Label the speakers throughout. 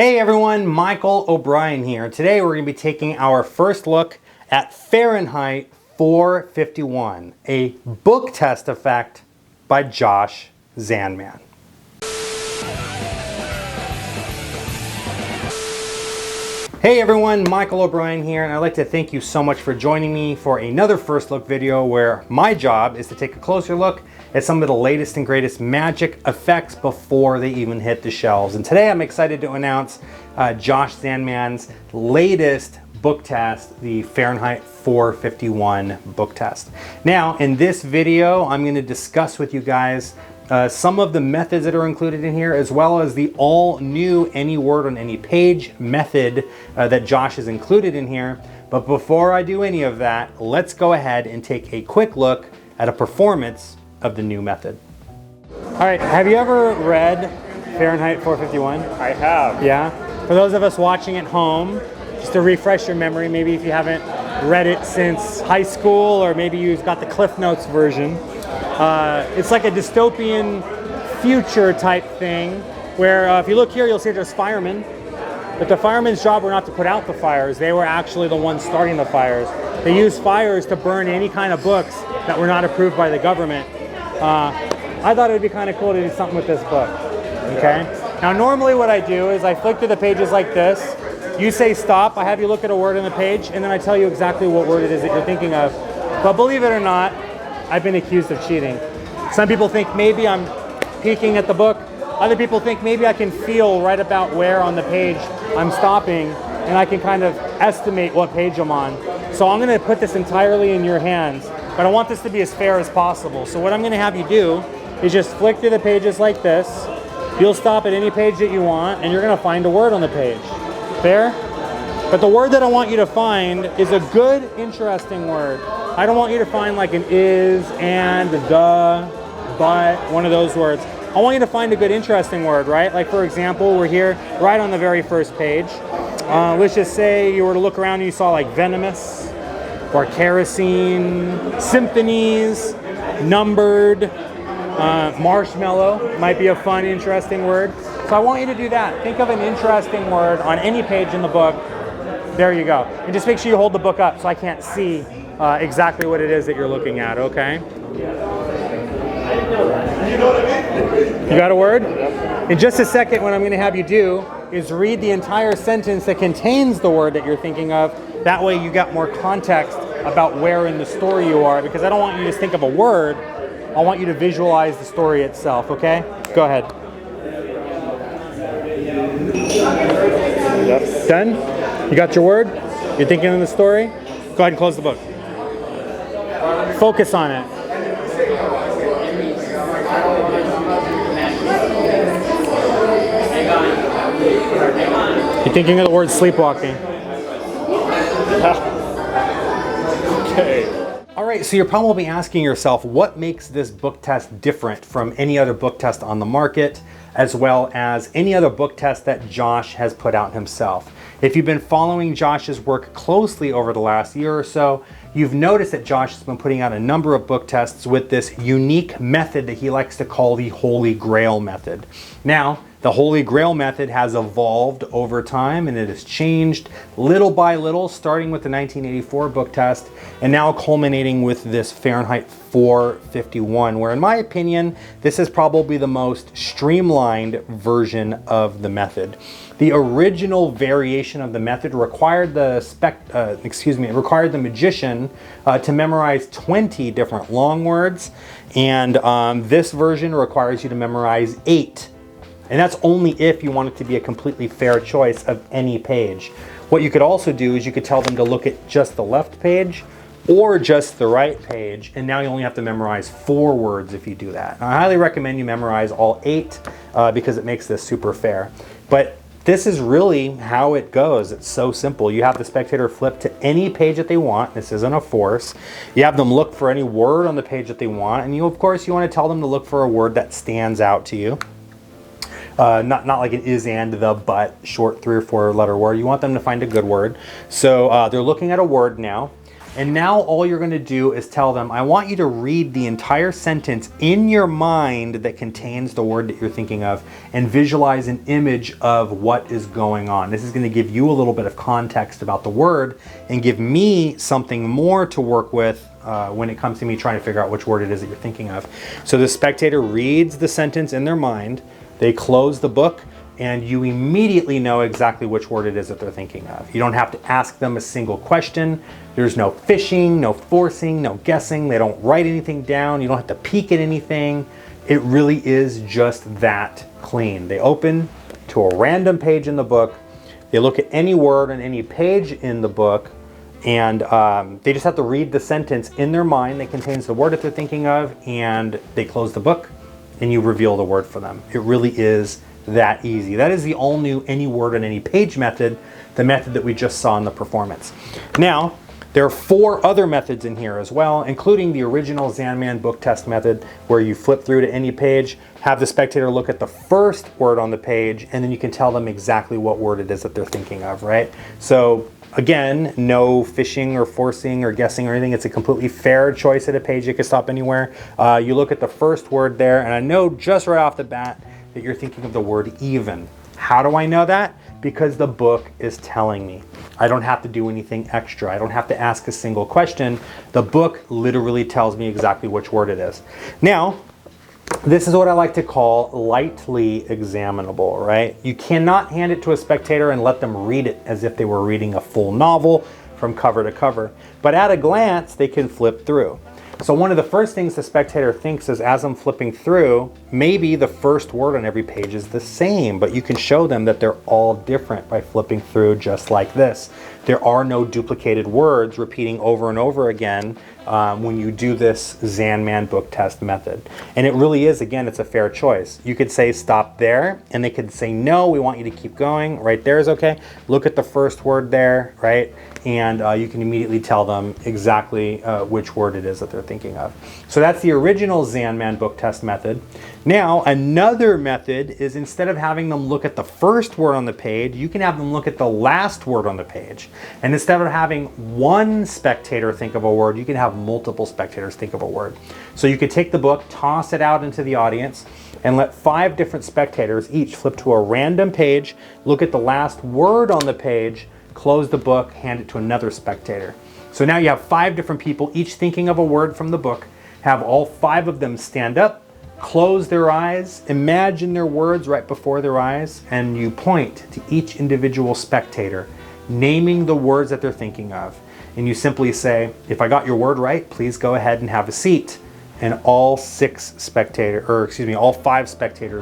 Speaker 1: Hey everyone, Michael O'Brien here. Today we're going to be taking our first look at Fahrenheit 451, a book test effect by Josh Zandman. Hey everyone, Michael O'Brien here, and I'd like to thank you so much for joining me for another first look video where my job is to take a closer look at some of the latest and greatest magic effects before they even hit the shelves. And today I'm excited to announce Josh Zandman's latest book test, the Fahrenheit 451 book test. Now, in this video, I'm going to discuss with you guys some of the methods that are included in here, as well as the all new any word on any page method that Josh has included in here. But before I do any of that, let's go ahead and take a quick look at a performance of the new method. All right, have you ever read Fahrenheit 451?
Speaker 2: I have.
Speaker 1: Yeah? For those of us watching at home, just to refresh your memory, maybe if you haven't read it since high school, or maybe you've got the Cliff Notes version, it's like a dystopian future type thing where if you look here, you'll see there's firemen, but the firemen's job were not to put out the fires. They were actually the ones starting the fires. They used fires to burn any kind of books that were not approved by the government. I thought it would be kind of cool to do something with this book, okay? Now normally what I do is I flick through the pages like this. You say stop, I have you look at a word on the page, and then I tell you exactly what word it is that you're thinking of. But believe it or not, I've been accused of cheating. Some people think maybe I'm peeking at the book. Other people think maybe I can feel right about where on the page I'm stopping, and I can kind of estimate what page I'm on. So I'm going to put this entirely in your hands, but I want this to be as fair as possible. So what I'm going to have you do is just flick through the pages like this. You'll stop at any page that you want, and you're going to find a word on the page. Fair? But the word that I want you to find is a good, interesting word. I don't want you to find like an is, and, the, but, one of those words. I want you to find a good, interesting word, right? Like for example, we're here right on the very first page. Let's just say you were to look around and you saw like venomous, or kerosene, symphonies, numbered, marshmallow might be a fun, interesting word. So I want you to do that. Think of an interesting word on any page in the book. There you go. And just make sure you hold the book up so I can't see exactly what it is that you're looking at, okay? You got a word? In just a second, what I'm going to have you do is read the entire sentence that contains the word that you're thinking of. That way you got more context about where in the story you are, because I don't want you to just think of a word. I want you to visualize the story itself, okay? Go ahead.
Speaker 2: Yes.
Speaker 1: Done? You got your word? You're thinking of the story? Go ahead and close the book. Focus on it. You're thinking of the word sleepwalking.
Speaker 2: Okay.
Speaker 1: All right, so you're probably asking yourself, what makes this book test different from any other book test on the market, as well as any other book test that Josh has put out himself? If you've been following Josh's work closely over the last year or so, you've noticed that Josh has been putting out a number of book tests with this unique method that he likes to call the Holy Grail method. Now, the Holy Grail method has evolved over time, and it has changed little by little, starting with the 1984 book test and now culminating with this Fahrenheit 451, where in my opinion, this is probably the most streamlined version of the method. The original variation of the method required the magician to memorize 20 different long words, and this version requires you to memorize 8. And that's only if you want it to be a completely fair choice of any page. What you could also do is you could tell them to look at just the left page or just the right page, and now you only have to memorize 4 words if you do that. Now, I highly recommend you memorize all 8 because it makes this super fair. But this is really how it goes. It's so simple. You have the spectator flip to any page that they want. This isn't a force. You have them look for any word on the page that they want, and of course you want to tell them to look for a word that stands out to you. Not like an is, and, the, but, short 3 or 4 letter word. You want them to find a good word. So they're looking at a word now. And now all you're going to do is tell them, I want you to read the entire sentence in your mind that contains the word that you're thinking of and visualize an image of what is going on. This is going to give you a little bit of context about the word and give me something more to work with when it comes to me trying to figure out which word it is that you're thinking of. So the spectator reads the sentence in their mind, they close the book, and you immediately know exactly which word it is that they're thinking of. You don't have to ask them a single question. There's no fishing, no forcing, no guessing. They don't write anything down. You don't have to peek at anything. It really is just that clean. They open to a random page in the book. They look at any word on any page in the book, and they just have to read the sentence in their mind that contains the word that they're thinking of, and they close the book, and you reveal the word for them. It really is that easy. That is the all new any word on any page method, the method that we just saw in the performance. Now, there are 4 other methods in here as well, including the original Zandman book test method, where you flip through to any page, have the spectator look at the first word on the page, and then you can tell them exactly what word it is that they're thinking of, right? So again, no fishing or forcing or guessing or anything. It's a completely fair choice at a page. You can stop anywhere. You look at the first word there, and I know just right off the bat that you're thinking of the word even. How do I know that? Because the book is telling me. I don't have to do anything extra. I don't have to ask a single question. The book literally tells me exactly which word it is. Now, this is what I like to call lightly examinable, right? You cannot hand it to a spectator and let them read it as if they were reading a full novel from cover to cover. But at a glance, they can flip through. So one of the first things the spectator thinks is, as I'm flipping through, maybe the first word on every page is the same, but you can show them that they're all different by flipping through just like this. There are no duplicated words repeating over and over again when you do this Zandman book test method. And it really is, again, it's a fair choice. You could say stop there, and they could say no, we want you to keep going. Right there is okay. Look at the first word there, right? And you can immediately tell them exactly which word it is that they're thinking of. So that's the original Zandman book test method. Now, another method is, instead of having them look at the first word on the page, you can have them look at the last word on the page. And instead of having one spectator think of a word, you can have multiple spectators think of a word. So you could take the book, toss it out into the audience, and let 5 different spectators each flip to a random page, look at the last word on the page, close the book, hand it to another spectator. So now you have 5 different people, each thinking of a word from the book. Have all 5 of them stand up, close their eyes, imagine their words right before their eyes, and you point to each individual spectator, naming the words that they're thinking of. And you simply say, if I got your word right, please go ahead and have a seat. And all 5 spectators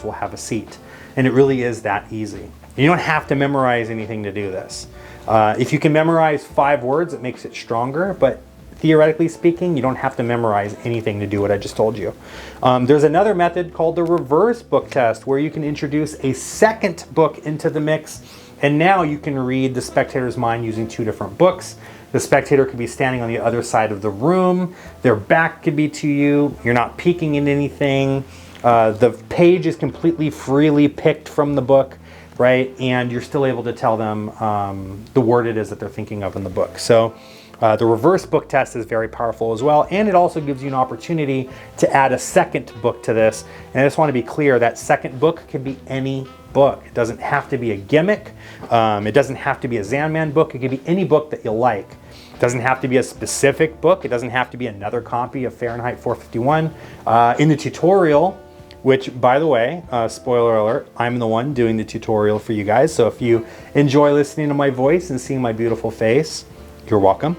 Speaker 1: will have a seat. And it really is that easy. You don't have to memorize anything to do this. If you can memorize 5 words, it makes it stronger, but theoretically speaking, you don't have to memorize anything to do what I just told you. There's another method called the reverse book test, where you can introduce a second book into the mix, and now you can read the spectator's mind using 2 different books. The spectator could be standing on the other side of the room, their back could be to you, you're not peeking in anything, the page is completely freely picked from the book, right? And you're still able to tell them the word it is that they're thinking of in the book. So the reverse book test is very powerful as well, and it also gives you an opportunity to add a second book to this. And I just want to be clear, that second book can be any book. It doesn't have to be a gimmick. It doesn't have to be a Zandman book. It could be any book that you like. It doesn't have to be a specific book. It doesn't have to be another copy of Fahrenheit 451. In the tutorial, which, by the way, spoiler alert, I'm the one doing the tutorial for you guys. So if you enjoy listening to my voice and seeing my beautiful face, you're welcome.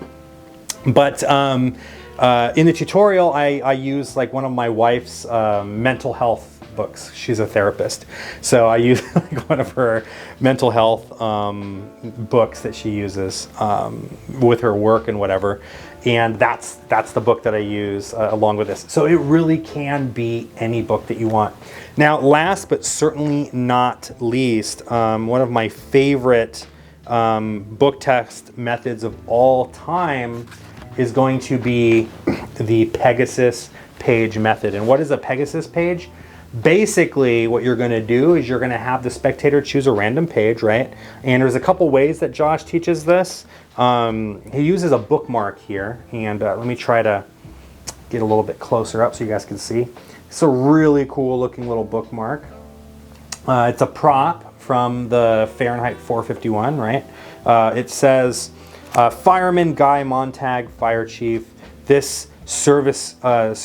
Speaker 1: But in the tutorial, I use like one of my wife's mental health books. She's a therapist. So I use like one of her mental health books that she uses with her work and whatever. And that's the book that I use along with this. So it really can be any book that you want. Now, last but certainly not least, one of my favorite book test methods of all time is going to be the Pegasus page method. And what is a Pegasus page? Basically, what you're going to do is you're going to have the spectator choose a random page, right? And there's a couple ways that Josh teaches this. He uses a bookmark here, and let me try to get a little bit closer up so you guys can see. It's a really cool looking little bookmark. It's a prop from the Fahrenheit 451, right? It says, Fireman Guy Montag, Fire Chief. This service card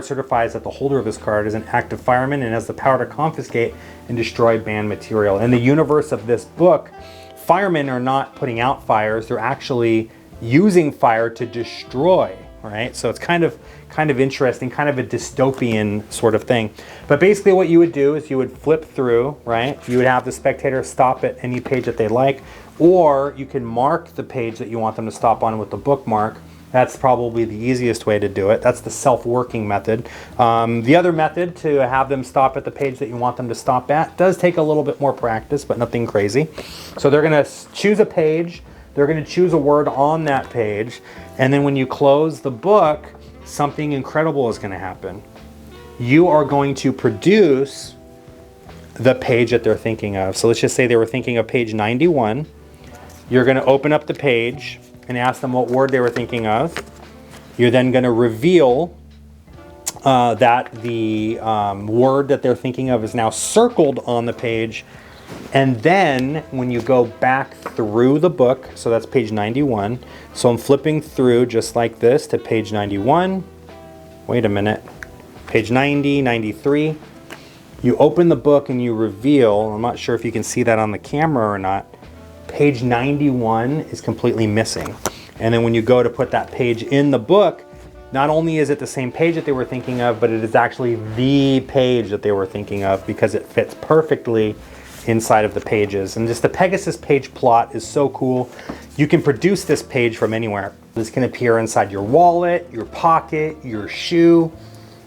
Speaker 1: certifies that the holder of this card is an active fireman and has the power to confiscate and destroy banned material. In the universe of this book, firemen are not putting out fires, they're actually using fire to destroy, right? So it's kind of interesting, kind of a dystopian sort of thing. But basically what you would do is you would flip through, right? You would have the spectator stop at any page that they like, or you can mark the page that you want them to stop on with the bookmark. That's probably the easiest way to do it. That's the self-working method. The other method, to have them stop at the page that you want them to stop at, does take a little bit more practice, but nothing crazy. So they're going to choose a page, they're going to choose a word on that page, and then when you close the book, something incredible is going to happen. You are going to produce the page that they're thinking of. So let's just say they were thinking of page 91. You're going to open up the page and ask them what word they were thinking of. You're then going to reveal that the word that they're thinking of is now circled on the page. And then when you go back through the book, so that's page 91. So I'm flipping through just like this to page 91. Wait a minute. Page 90, 93. You open the book and you reveal, I'm not sure if you can see that on the camera or not, page 91 is completely missing. And then when you go to put that page in the book, not only is it the same page that they were thinking of, but it is actually the page that they were thinking of because it fits perfectly inside of the pages. And just the Pegasus page plot is so cool. You can produce this page from anywhere. This can appear inside your wallet, your pocket, your shoe,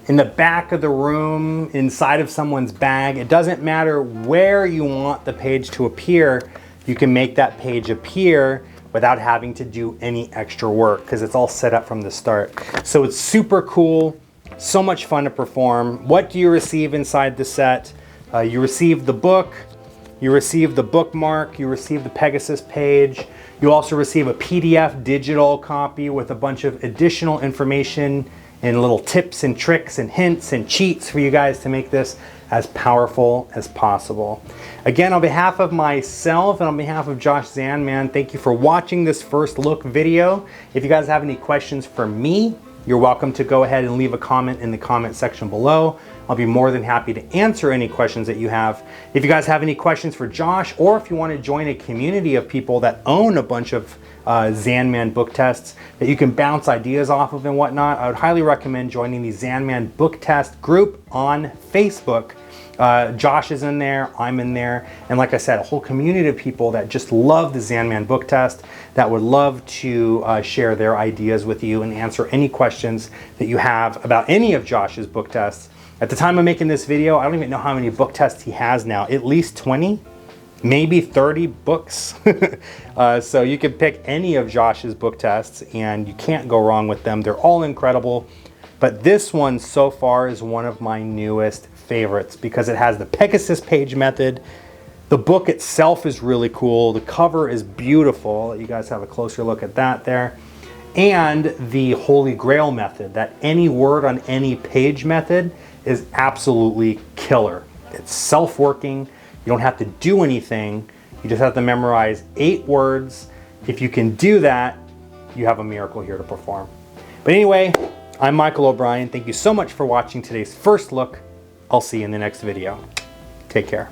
Speaker 1: in the back of the room, inside of someone's bag. It doesn't matter where you want the page to appear. You can make that page appear without having to do any extra work because it's all set up from the start. So it's super cool, so much fun to perform. What do you receive inside the set? You receive the book, you receive the bookmark, you receive the Pegasus page. You also receive a PDF digital copy with a bunch of additional information and little tips and tricks and hints and cheats for you guys to make this as powerful as possible. Again, on behalf of myself and on behalf of Josh Zandman, thank you for watching this first look video. If you guys have any questions for me, you're welcome to go ahead and leave a comment in the comment section below. I'll be more than happy to answer any questions that you have. If you guys have any questions for Josh, or if you want to join a community of people that own a bunch of Zandman book tests that you can bounce ideas off of and whatnot, I would highly recommend joining the Zandman book test group on Facebook. Josh is in there, I'm in there, and like I said, a whole community of people that just love the Zandman book test, that would love to share their ideas with you and answer any questions that you have about any of Josh's book tests. At the time of making this video, I don't even know how many book tests he has now, at least 20, maybe 30 books. So you can pick any of Josh's book tests and you can't go wrong with them. They're all incredible, but this one so far is one of my newest favorites because it has the Pegasus page method. The book itself is really cool. The cover is beautiful. You guys have a closer look at that there. And the Holy Grail method, that any word on any page method, is absolutely killer. It's self-working. You don't have to do anything. You just have to memorize 8 words. If you can do that, you have a miracle here to perform. But anyway, I'm Michael O'Brien. Thank you so much for watching today's first look. I'll see you in the next video. Take care.